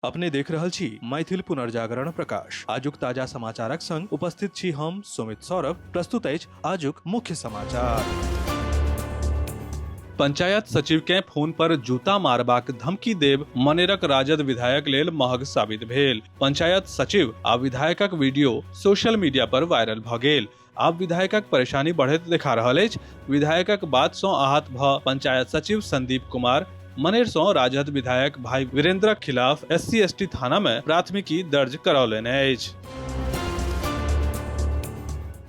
अपने देख रहल छी मैथिल पुनर्जागरण प्रकाश। आजुक ताजा समाचारक संग उपस्थित छी हम सुमित सौरभ। प्रस्तुत अछि आजुक मुख्य समाचार। पंचायत सचिव के फोन पर जूता मारबाक धमकी देब मनेरक राजद विधायक लेल महग साबित भेल। पंचायत सचिव आ विधायकक वीडियो सोशल मीडिया पर वायरल भ गेल। आब विधायकक परेशानी बढ़ैत देखा रहल अछि। विधायकक बात सँ आहत भ पंचायत सचिव संदीप कुमार मनेर सँ राजद विधायक भाई वीरेंद्रक खिलाफ SC/ST थाना में प्राथमिकी दर्ज करौलनि अछि।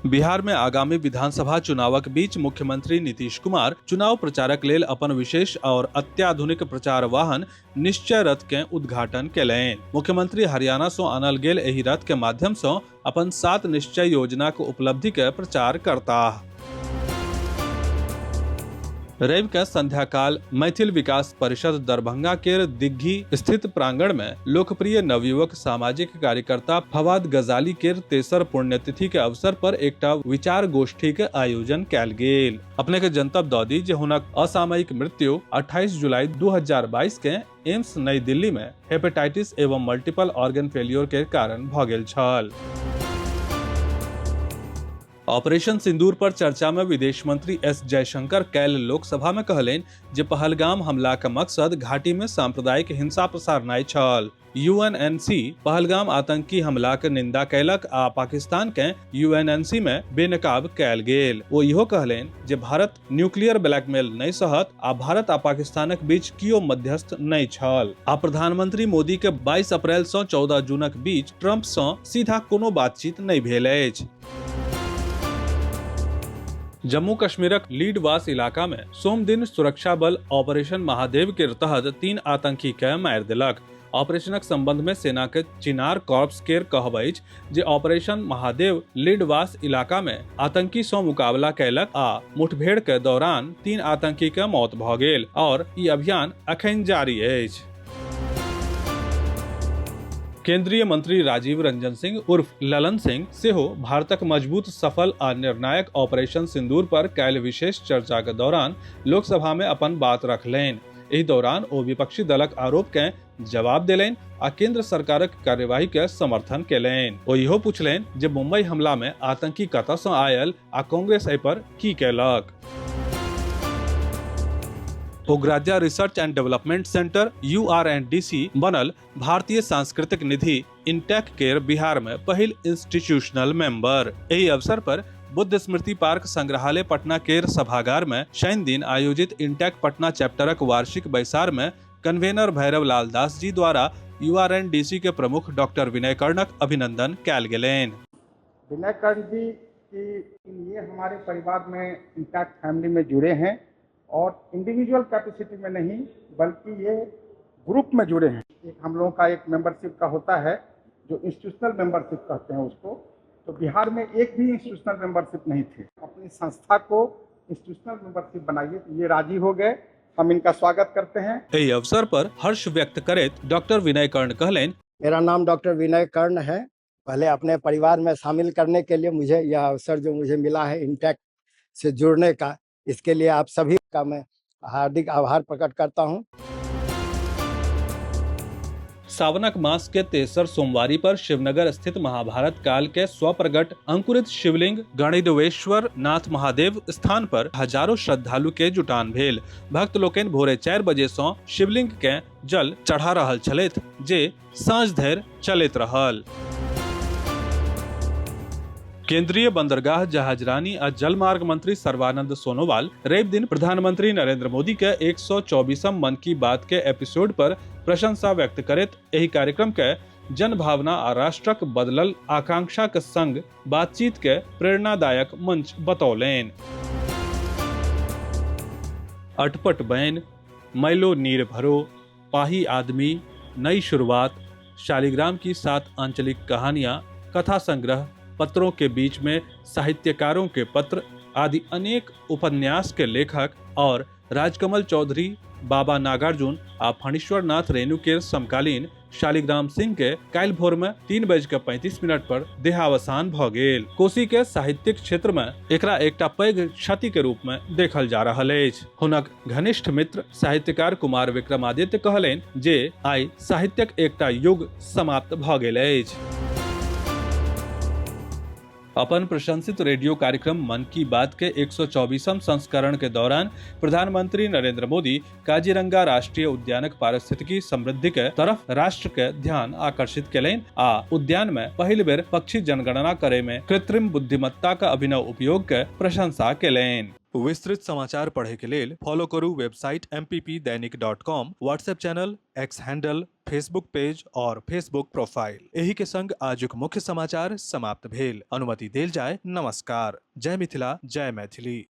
बिहार में आगामी विधानसभा चुनावक बीच मुख्यमंत्री नीतीश कुमार चुनाव प्रचारक लेल अपन विशेष और अत्याधुनिक प्रचार वाहन निश्चय रथ के उद्घाटन केलनि। मुख्यमंत्री हरियाणा सँ आनल गेल एहि रथ के माध्यम सँ अपन 7 निश्चय योजना के उपलब्धि के प्रचार करताह। रवि के संध्या काल मैथिल विकास परिषद दरभंगा के दिग्घी स्थित प्रांगण में लोकप्रिय नवयुवक सामाजिक कार्यकर्ता फवाद गजाली के 3 पुण्यतिथि के अवसर पर एकटा विचार गोष्ठी के आयोजन कैल गेल। अपने के जनतब दऽ दी जे हुनक असामयिक मृत्यु 28 जुलाई 2022 के एम्स नई दिल्ली में हेपेटाइटिस एवं मल्टीपल ऑर्गन फेलियर के कारण भऽ गेल छल। ऑपरेशन सिंदूर पर चर्चा में विदेश मंत्री S जयशंकर कैल लोकसभा में कहलनि जे पहलगाम हमला के मकसद घाटी में सांप्रदायिक हिंसा पसारनाइ छल। UNNC पहलगाम आतंकी हमला के निंदा कैलक आ पाकिस्तान के UNNC में बेनकाब कैल गेल। ओ इहो कहलनि जे भारत न्यूक्लियर ब्लैकमेल नहि सहत आ भारत आ पाकिस्तानक बीच कियो मध्यस्थ नहि छल। आ प्रधानमंत्री मोदी के 22 अप्रैल सँ 14 जूनक बीच ट्रंप सँ सीधा कोनो बातचीत नहि भेल अछि। जम्मू कश्मीरक लीडवास इलाका में सोम दिन सुरक्षा बल ऑपरेशन महादेव के तहत 3 आतंकी के मारि देलक। ऑपरेशनक संबंध में सेना के चिनार कॉर्प्स केर कहब अछि जे ऑपरेशन महादेव लीडवास इलाका में आतंकी सँ मुकाबला कैलक आ मुठभेड़ के दौरान 3 आतंकी के मौत भऽ गेल और ई अभियान अखन जारी अछि। केंद्रीय मंत्री राजीव रंजन सिंह उर्फ ललन सिंह सेहो भारतक मजबूत सफल आ निर्णायक ऑपरेशन सिंदूर पर कैल विशेष चर्चा के दौरान लोकसभा में अपन बात रखलनि। एहि दौरान ओ विपक्षी दलक आरोप के जवाब देलनि आ केंद्र सरकारक कार्यवाही के समर्थन केलनि। ओ इहो पूछलनि जे मुंबई हमला में आतंकी कतऽ सँ आयल आ कांग्रेस एहि पर की केलक। उग्राद्या research and development centre UR&DC बनल भारतीय सांस्कृतिक निधि इंटेक केर बिहार में पहिल इंस्टीट्यूशनल मेंबर। एहि अवसर पर बुद्ध स्मृति पार्क संग्रहालय पटना केर सभागार में शनि दिन आयोजित इंटेक पटना चैप्टरक वार्षिक बैसार में कन्वेनर भैरव लाल दास जी द्वारा UR&DC के प्रमुख डॉक्टर विनय कर्णक अभिनंदन कैल गेलनि। विनय कर्ण जी की ये हमारे परिवार में इंटैक्ट फैमिली में जुड़े हैं और इंडिविजुअल कैपेसिटी में नहीं बल्कि ये ग्रुप में जुड़े हैं। एक हम लोगों का एक मेंबरशिप का होता है जो इंस्टीट्यूशनल मेंबरशिप कहते हैं उसको, तो बिहार में एक भी इंस्टीट्यूशनल मेंबरशिप नहीं थे। अपनी संस्था को इंस्टीट्यूशनल मेंबरशिप बनाइए, तो ये राजी हो गए। हम इनका स्वागत करते हैं। एहि अवसर पर हर्ष व्यक्त करैत डॉक्टर विनय कर्ण कहलनि, मेरा नाम डॉक्टर विनय कर्ण है। पहले अपने परिवार में शामिल करने के लिए मुझे यह अवसर जो मुझे मिला है इंटैक्ट से जुड़ने का, इसके लिए आप सभी का मैं हार्दिक आभार प्रकट करता हूं। सावनक मास के 3 सोमवारी पर शिवनगर स्थित महाभारत काल के स्वप्रगट अंकुरित शिवलिंग गणिदेवेश्वर नाथ महादेव स्थान पर हजारों श्रद्धालु के जुटान भेल। भक्त लोकनि भोरे 4 बजे सँ शिवलिंग के जल चढ़ा रहल छलथि जे साँझ धरि चलैत रहल। केंद्रीय बंदरगाह जहाजरानी आ जलमार्ग मंत्री सर्बानंद सोनोवाल रवि दिन प्रधानमंत्री नरेंद्र मोदी के 124म मन की बात के एपिसोड पर प्रशंसा व्यक्त करैत एहि कार्यक्रम के जन भावना आ राष्ट्रक बदलल आकांक्षा के संग बातचीत के प्रेरणादायक मंच बतौलनि। अटपट बैन, मैलो नीर भरो, पाही आदमी, नई शुरुआत, शालिग्राम की 7 आंचलिक कहानियां, कथा संग्रह, पत्रों के बीच में साहित्यकारों के पत्र आदि अनेक उपन्यास के लेखक और राजकमल चौधरी, बाबा नागार्जुन आ फणीश्वर नाथ रेणु के समकालीन शालिग्राम सिंह के काल्हि भोर में 3:35 पर देहावसान भ गेल। कोसी के साहित्यिक क्षेत्र में एकरा एकटा पैघ क्षति के रूप में देखल जा रहल अछि। हुनक घनिष्ठ मित्र साहित्यकार कुमार विक्रमादित्य कहलनि जे आइ साहित्यक एकटा युग समाप्त भ गेल अछि। अपन प्रशंसित रेडियो कार्यक्रम मन की बात के 124वें संस्करण के दौरान प्रधानमंत्री नरेंद्र मोदी काजीरंगा राष्ट्रीय उद्यानक पारिस्थितिकी समृद्धि के तरफ राष्ट्र के ध्यान आकर्षित केलनि आ उद्यान में पहिल बेर पक्षी जनगणना करे में कृत्रिम बुद्धिमत्ता का अभिनव उपयोग के प्रशंसा केलनि। विस्तृत समाचार पढ़े के लेल फॉलो करू वेबसाइट mppदैनिक.com, WhatsApp channel, X handle, Facebook page और फेसबुक प्रोफाइल। एही के संग आजुक मुख्य समाचार समाप्त भेल। अनुमति देल जाय। नमस्कार। जय मिथिला, जय मैथिली।